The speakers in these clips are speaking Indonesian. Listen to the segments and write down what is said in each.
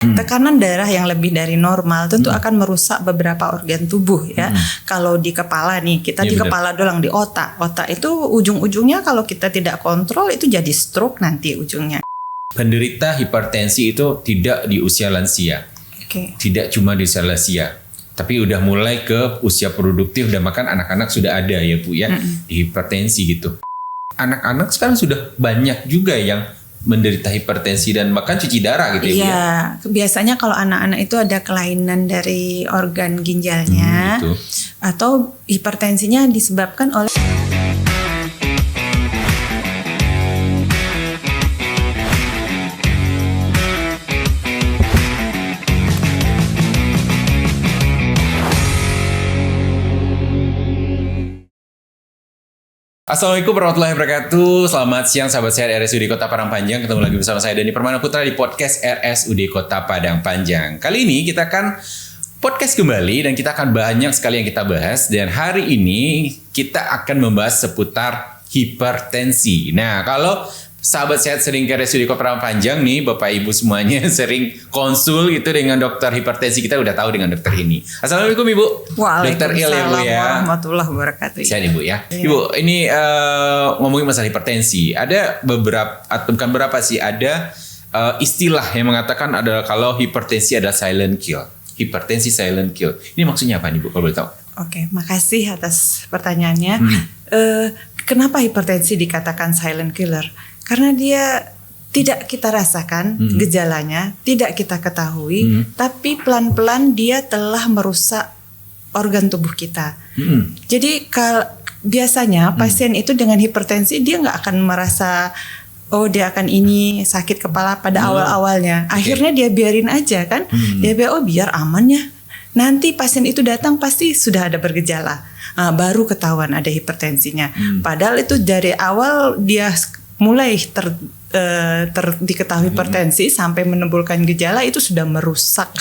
Tekanan darah yang lebih dari normal tentu akan merusak beberapa organ tubuh ya. Kalau di kepala nih, kita di kepala doang, di otak. Otak itu ujung-ujungnya kalau kita tidak kontrol itu jadi stroke nanti ujungnya. Penderita hipertensi itu tidak di usia lansia. Tidak cuma di usia lansia. Tapi udah mulai ke usia produktif dan bahkan anak-anak sudah ada ya Bu ya, di hipertensi gitu. Anak-anak sekarang sudah banyak juga yang menderita hipertensi dan bahkan cuci darah gitu ya. Iya, biasanya kalau anak-anak itu ada kelainan dari organ ginjalnya gitu. Atau hipertensinya disebabkan oleh Assalamualaikum warahmatullahi wabarakatuh. Selamat siang sahabat sehat RSUD Kota Padang Panjang. Ketemu lagi bersama saya Dani Permana Putra di podcast RSUD Kota Padang Panjang. Kali ini kita akan podcast kembali dan kita akan banyak sekali yang kita bahas. Dan hari ini kita akan membahas seputar hipertensi. Nah, kalau sahabat sehat sering ke RSUD Kota Padang Panjang nih, Bapak Ibu semuanya sering konsul gitu dengan dokter hipertensi, kita udah tahu dengan dokter ini. Assalamualaikum Ibu. Waalaikumsalam Dokter Il ya Bu ya. warahmatullahi wabarakatuh. Sehat Ibu ya. Iya. Ibu, ini ngomongin masalah hipertensi. Ada beberapa, atau bukan berapa sih, ada istilah yang mengatakan adalah kalau hipertensi adalah silent kill. Hipertensi silent kill. Ini maksudnya apa nih Bu, kalau boleh tahu? Oke, makasih atas pertanyaannya. Kenapa hipertensi dikatakan silent killer? Karena dia tidak kita rasakan gejalanya, tidak kita ketahui, tapi pelan-pelan dia telah merusak organ tubuh kita. Jadi biasanya pasien itu dengan hipertensi dia nggak akan merasa dia akan ini sakit kepala pada awal-awalnya. Akhirnya dia biarin aja kan, dia biar aman ya. Nanti pasien itu datang pasti sudah ada bergejala, baru ketahuan ada hipertensinya. Padahal itu dari awal dia mulai diketahui hipertensi sampai menimbulkan gejala itu sudah merusak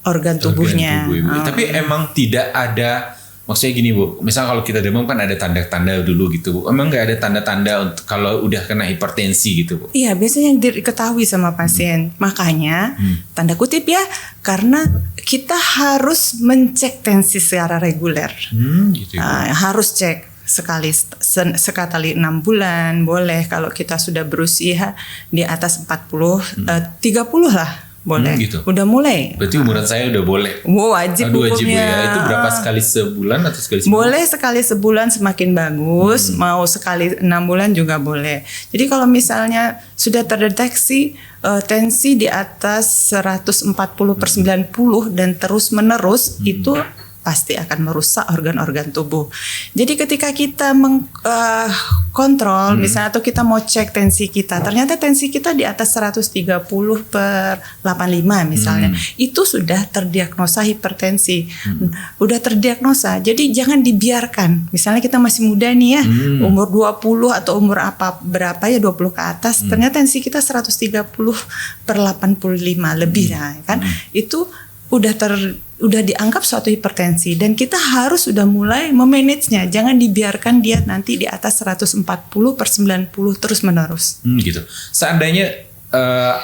organ tubuhnya. Tapi emang tidak ada, maksudnya gini Bu, misalnya kalau kita demam kan ada tanda-tanda dulu gitu Bu. Emang nggak ada tanda-tanda untuk kalau udah kena hipertensi gitu Bu? Iya, biasanya yang diketahui sama pasien. Makanya tanda kutip ya, karena kita harus mencek tensi secara reguler. Gitu ya. Harus cek sekali 6 bulan boleh, kalau kita sudah berusia di atas 40 30 lah boleh. Gitu. Udah mulai. Berarti umuran saya udah boleh. Wajib hukumnya. Ya. Itu berapa sekali sebulan atau sekali sebulan? Boleh sekali sebulan semakin bagus, mau sekali 6 bulan juga boleh. Jadi kalau misalnya sudah terdeteksi tensi di atas 140/90 dan terus menerus, itu pasti akan merusak organ-organ tubuh. Jadi ketika kita mengkontrol misalnya, atau kita mau cek tensi kita, ternyata tensi kita di atas 130/85 misalnya, itu sudah terdiagnosa hipertensi. Udah terdiagnosa. Jadi jangan dibiarkan. Misalnya kita masih muda nih ya, umur 20 atau umur berapa ya, 20 ke atas, ternyata tensi kita 130/85 lebih kan. Itu udah dianggap suatu hipertensi dan kita harus sudah mulai memanagenya. Jangan dibiarkan dia nanti di atas 140/90 terus menerus. Gitu. Seandainya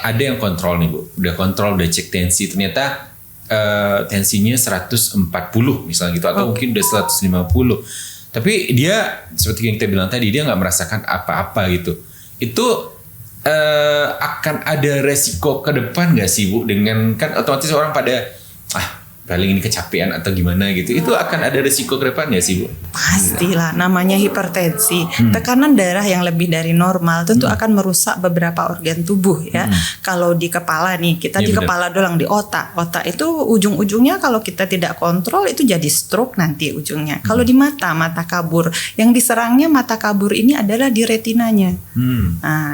ada yang kontrol nih Bu, udah kontrol, udah cek tensi, ternyata tensinya 140 misalnya gitu, atau mungkin udah 150. Tapi dia seperti yang kita bilang tadi, dia nggak merasakan apa-apa gitu. Itu akan ada resiko ke depan nggak sih Bu? Dengan kan otomatis orang pada paling ini kecapean atau gimana gitu, itu akan ada resiko ke depan nggak sih Bu? Pastilah, namanya hipertensi. Tekanan darah yang lebih dari normal tentu akan merusak beberapa organ tubuh ya. Kalau di kepala nih, kita di kepala doang, di otak. Otak itu ujung-ujungnya kalau kita tidak kontrol itu jadi stroke nanti ujungnya. Kalau di mata kabur. Yang diserangnya mata kabur ini adalah di retinanya.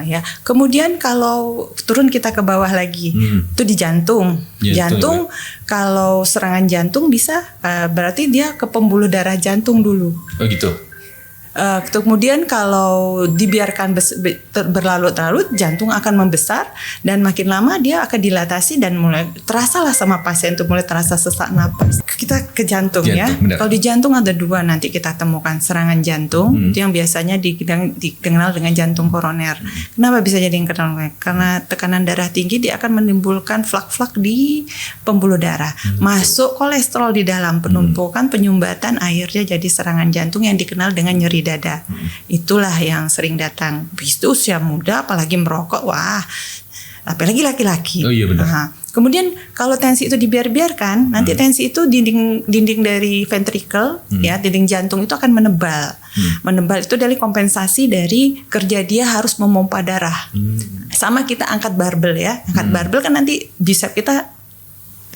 Ya. Kemudian kalau turun kita ke bawah lagi, itu di jantung. Jantung kalau serangan jantung bisa berarti dia ke pembuluh darah jantung dulu. Oh gitu. Kemudian kalau dibiarkan berlarut-larut, jantung akan membesar dan makin lama dia akan dilatasi dan mulai terasalah sama pasien itu mulai terasa sesak napas. kita ke jantung ya. Benar. Kalau di jantung ada 2 nanti kita temukan serangan jantung itu yang biasanya dikenal dengan jantung koroner. Kenapa bisa jadi yang koroner? Karena tekanan darah tinggi dia akan menimbulkan flak-flak di pembuluh darah. Masuk kolesterol di dalam penumpukan penyumbatan akhirnya jadi serangan jantung yang dikenal dengan nyeri dada. Itulah yang sering datang. Itu usia muda apalagi merokok, wah. Apalagi laki-laki. Oh iya benar. Nah, kemudian kalau tensi itu dibiarkan, nanti tensi itu dinding dari ventricle, ya dinding jantung itu akan menebal. Menebal itu dari kompensasi dari kerja dia harus memompa darah. Sama kita angkat barbel ya, angkat barbel kan nanti bicep kita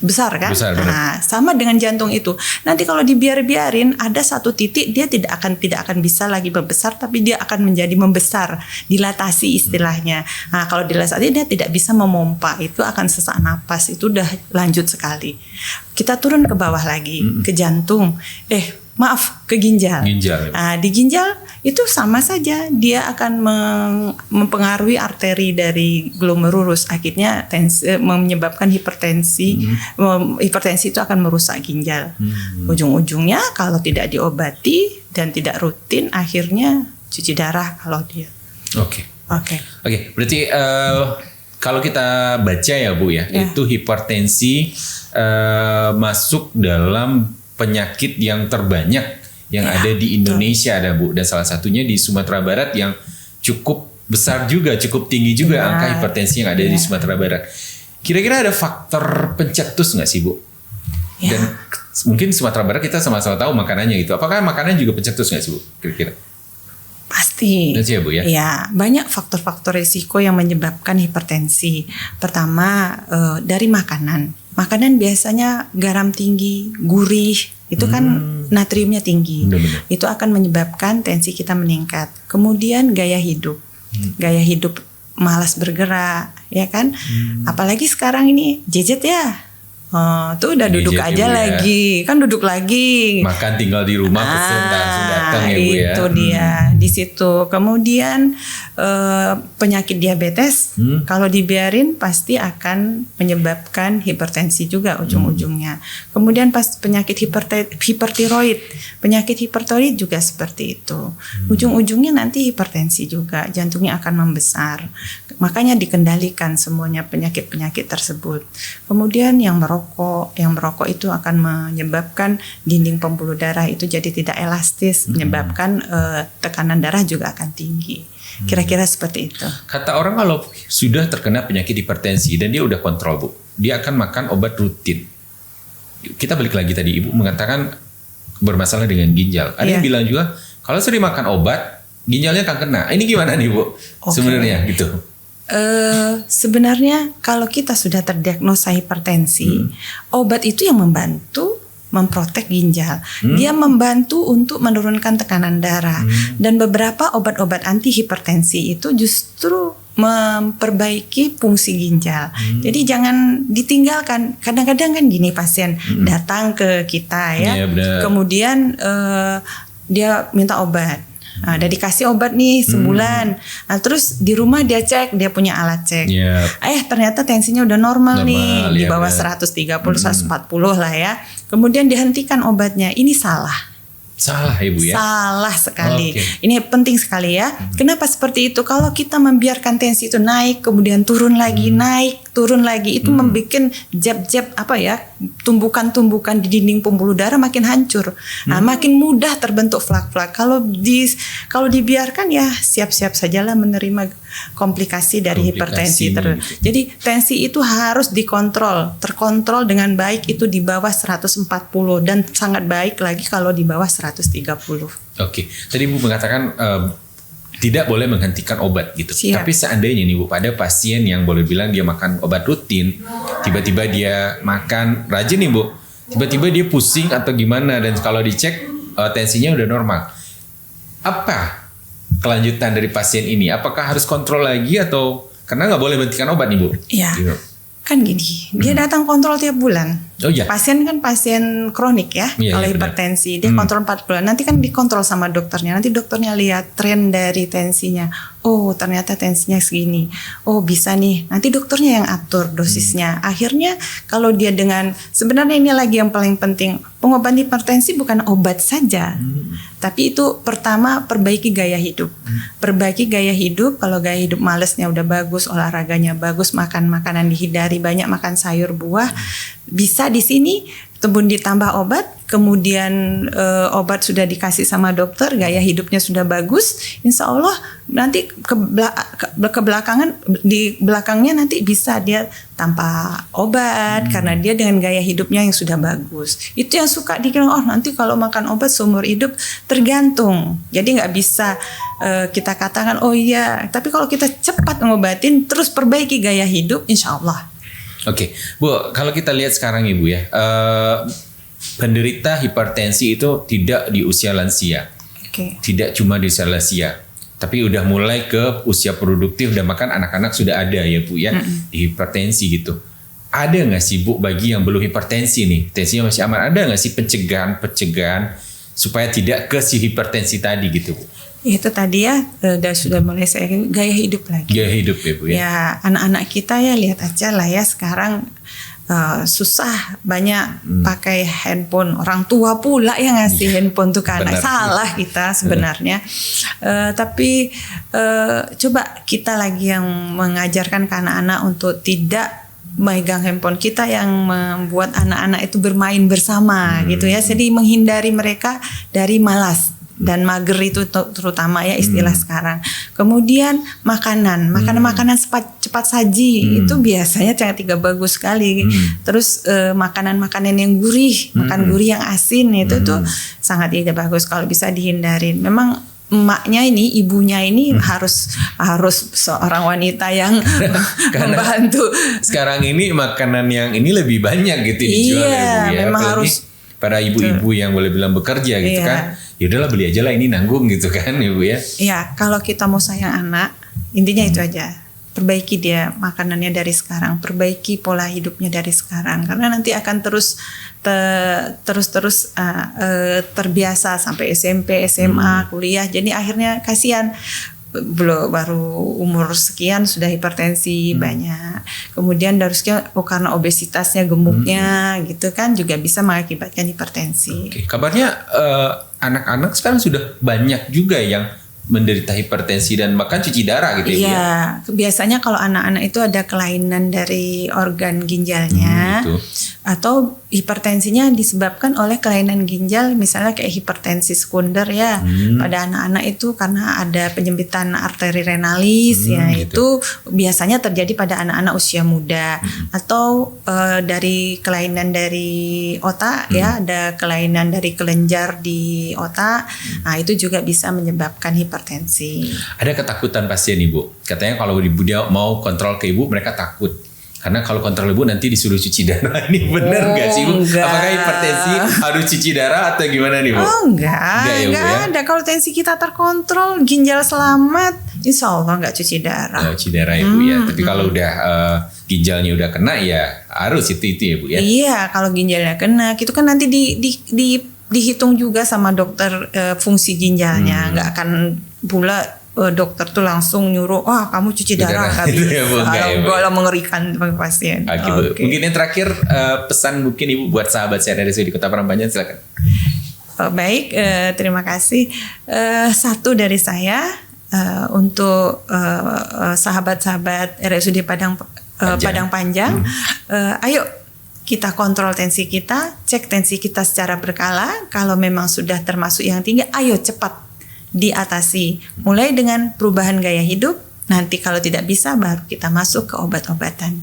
besar kan? Besar, nah, sama dengan jantung itu. Nanti kalau dibiarin ada satu titik dia tidak akan bisa lagi membesar, tapi dia akan menjadi membesar, dilatasi istilahnya. Nah, kalau dilatasi dia tidak bisa memompa, itu akan sesak napas, itu udah lanjut sekali. Kita turun ke bawah lagi, ke jantung. Ke ginjal. Nah, di ginjal itu sama saja, dia akan mempengaruhi arteri dari glomerulus, akhirnya menyebabkan hipertensi. Hipertensi itu akan merusak ginjal. Ujung-ujungnya kalau tidak diobati dan tidak rutin, akhirnya cuci darah kalau dia. Oke. Berarti kalau kita baca ya Bu ya, itu hipertensi masuk dalam penyakit yang terbanyak yang ada di Indonesia ada Bu, dan salah satunya di Sumatera Barat yang cukup besar juga, cukup tinggi juga angka hipertensi yang ada di Sumatera Barat. Kira-kira ada faktor pencetus nggak sih Bu? Dan mungkin Sumatera Barat kita sama-sama tahu makanannya gitu. Apakah makanan juga pencetus nggak sih Bu? Kira-kira? Pasti. Ya, Bu, ya? Ya, banyak faktor-faktor risiko yang menyebabkan hipertensi. Pertama dari makanan. Makanan biasanya garam tinggi, gurih, itu kan natriumnya tinggi. Benar-benar. Itu akan menyebabkan tensi kita meningkat. Kemudian gaya hidup. Gaya hidup malas bergerak, ya kan? Apalagi sekarang ini gadget ya. Tuh udah duduk gadget, aja ya, lagi, kan duduk lagi. Makan tinggal di rumah, pesen langsung datang ya Bu ya. Itu dia di situ. Kemudian penyakit diabetes kalau dibiarin pasti akan menyebabkan hipertensi juga ujung-ujungnya. Kemudian pas penyakit hipertiroid, penyakit hipertiroid juga seperti itu. Ujung-ujungnya nanti hipertensi juga, jantungnya akan membesar. Makanya dikendalikan semuanya penyakit-penyakit tersebut. Kemudian yang merokok itu akan menyebabkan dinding pembuluh darah itu jadi tidak elastis, menyebabkan tekanan darah juga akan tinggi. Kira-kira seperti itu. Kata orang kalau sudah terkena penyakit hipertensi dan dia udah kontrol Bu, dia akan makan obat rutin. Kita balik lagi tadi Ibu mengatakan bermasalah dengan ginjal. Ada yang bilang juga kalau sering makan obat ginjalnya akan kena. Ini gimana nih Bu? Sebenarnya gitu. Sebenarnya kalau kita sudah terdiagnosa hipertensi, obat itu yang membantu memprotek ginjal. Dia membantu untuk menurunkan tekanan darah. Dan beberapa obat-obat anti hipertensi itu justru memperbaiki fungsi ginjal. Jadi jangan ditinggalkan. Kadang-kadang kan gini pasien datang ke kita ya, kemudian dia minta obat. Nah, udah dikasih obat nih sebulan. Nah, terus di rumah dia cek, dia punya alat cek. Ternyata tensinya udah normal nih, di bawah 130, 140 lah ya. Kemudian dihentikan obatnya. Ini salah. Salah ya Bu ya? Salah sekali. Ini penting sekali ya. Kenapa seperti itu? Kalau kita membiarkan tensi itu naik, kemudian turun lagi, naik, turun lagi, itu membuat jab-jab tumbukan-tumbukan di dinding pembuluh darah makin hancur. Nah, makin mudah terbentuk flak-flak. Kalau dibiarkan ya siap-siap sajalah menerima komplikasi dari hipertensi. Jadi tensi itu harus dikontrol, terkontrol dengan baik itu di bawah 140 dan sangat baik lagi kalau di bawah 130. Oke, tadi Bu mengatakan tidak boleh menghentikan obat gitu. Tapi seandainya nih Bu, pada pasien yang boleh bilang dia makan obat rutin, tiba-tiba dia makan rajin nih Bu, tiba-tiba dia pusing atau gimana, dan kalau dicek tensinya udah normal. Apa kelanjutan dari pasien ini? Apakah harus kontrol lagi atau karena nggak boleh menghentikan obat nih Bu? Iya. Gitu. Kan gini, dia datang kontrol tiap bulan. Pasien kan pasien kronik ya, kalau hipertensi dia kontrol 4 bulan. Nanti kan dikontrol sama dokternya. Nanti dokternya lihat tren dari tensinya. oh ternyata tensinya segini, oh bisa nih, nanti dokternya yang atur dosisnya. Akhirnya kalau dia dengan, sebenarnya ini lagi yang paling penting, pengobatan hipertensi bukan obat saja, tapi itu pertama perbaiki gaya hidup. Perbaiki gaya hidup, kalau gaya hidup malesnya udah bagus, olahraganya bagus, makan makanan dihindari, banyak makan sayur buah, bisa di sini tebun ditambah obat, kemudian obat sudah dikasih sama dokter, gaya hidupnya sudah bagus, insya Allah nanti ke belakangan, di belakangnya nanti bisa dia tanpa obat karena dia dengan gaya hidupnya yang sudah bagus. Itu yang suka dikira, oh nanti kalau makan obat seumur hidup, tergantung. Jadi nggak bisa kita katakan oh iya, tapi kalau kita cepat ngobatin terus perbaiki gaya hidup, insya Allah. Oke, Bu, kalau kita lihat sekarang Ibu ya, penderita hipertensi itu tidak di usia lansia, tidak cuma di usia lansia, tapi udah mulai ke usia produktif dan bahkan anak-anak sudah ada ya Bu ya, di hipertensi gitu. Ada nggak sih Bu bagi yang belum hipertensi nih, tensinya masih aman, ada nggak sih pencegahan supaya tidak ke si hipertensi tadi gitu Bu? Itu tadi ya sudah mulai saya gaya hidup lagi. Gaya hidup ya Bu ya. Ya anak-anak kita ya lihat aja lah ya sekarang susah banyak pakai handphone, orang tua pula yang ngasih handphone tuh ke anak. Salah kita sebenarnya. Tapi coba kita lagi yang mengajarkan ke anak-anak untuk tidak megang handphone, kita yang membuat anak-anak itu bermain bersama gitu ya. Jadi menghindari mereka dari malas dan mager itu terutama ya istilah sekarang. Kemudian makanan cepat saji itu biasanya tidak bagus sekali. Terus makanan-makanan yang gurih, makan gurih yang asin itu tuh sangat tidak bagus, kalau bisa dihindarin. Memang emaknya ini, ibunya ini harus seorang wanita yang membantu. Sekarang ini makanan yang ini lebih banyak gitu dijual ya Bu ya. Memang harus para ibu-ibu yang boleh bilang bekerja gitu kan, ya udahlah beli aja lah ini nanggung gitu kan Ibu ya. Iya, kalau kita mau sayang anak, intinya itu aja. Perbaiki dia makanannya dari sekarang, perbaiki pola hidupnya dari sekarang, karena nanti akan terus terbiasa sampai SMP, SMA, kuliah. Jadi akhirnya kasihan, baru umur sekian sudah hipertensi banyak. Kemudian dari sekian karena obesitasnya, gemuknya gitu kan juga bisa mengakibatkan hipertensi. Kabarnya anak-anak sekarang sudah banyak juga yang menderita hipertensi dan bahkan cuci darah gitu ya. Iya, biasanya kalau anak-anak itu ada kelainan dari organ ginjalnya atau hipertensinya disebabkan oleh kelainan ginjal, misalnya kayak hipertensi sekunder ya. Pada anak-anak itu karena ada penyempitan arteri renalis ya, itu biasanya terjadi pada anak-anak usia muda. Atau dari kelainan dari otak ya, ada kelainan dari kelenjar di otak. Nah, itu juga bisa menyebabkan hipertensi. Ada ketakutan pasien Ibu. Katanya kalau ibu dia mau kontrol ke Ibu, mereka takut. Karena kalau kontrol Ibu nanti disuruh cuci darah. Ini benar nggak sih Bu? Enggak. Apakah hipertensi harus cuci darah atau gimana nih Bu? Enggak ada. Kalau tensi kita terkontrol, ginjal selamat, insya Allah nggak cuci darah. Cuci darah ya Bu ya. Tapi kalau udah ginjalnya udah kena ya harus itu ya Bu ya. Iya, kalau ginjalnya kena, itu kan nanti dihitung juga sama dokter fungsi ginjalnya. Nggak akan pula dokter tuh langsung nyuruh, kamu cuci darah gitu ya Bu. Kalau mengerikan bagi pasien. Bu. Mungkin yang terakhir pesan mungkin Ibu buat sahabat saya dari RSUD Kota Parampanjang, silakan. Baik, terima kasih. Satu dari saya untuk sahabat-sahabat RSUD Padang Panjang, ayo kita kontrol tensi kita, cek tensi kita secara berkala. Kalau memang sudah termasuk yang tinggi, ayo cepat diatasi. Mulai dengan perubahan gaya hidup, nanti kalau tidak bisa baru kita masuk ke obat-obatan.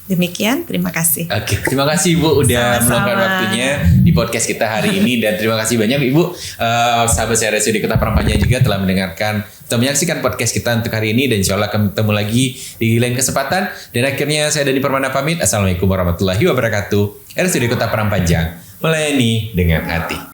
Demikian, terima kasih. Oke, terima kasih Ibu udah meluangkan waktunya di podcast kita hari ini, dan terima kasih banyak Ibu sahabat saya RSUD Kota Parampanjang juga telah mendengarkan atau menyaksikan podcast kita untuk hari ini, dan insya Allah akan bertemu lagi di lain kesempatan. Dan akhirnya saya Dani Permana pamit. Assalamualaikum warahmatullahi wabarakatuh. RSUD Kota Parampanjang, melayani dengan hati.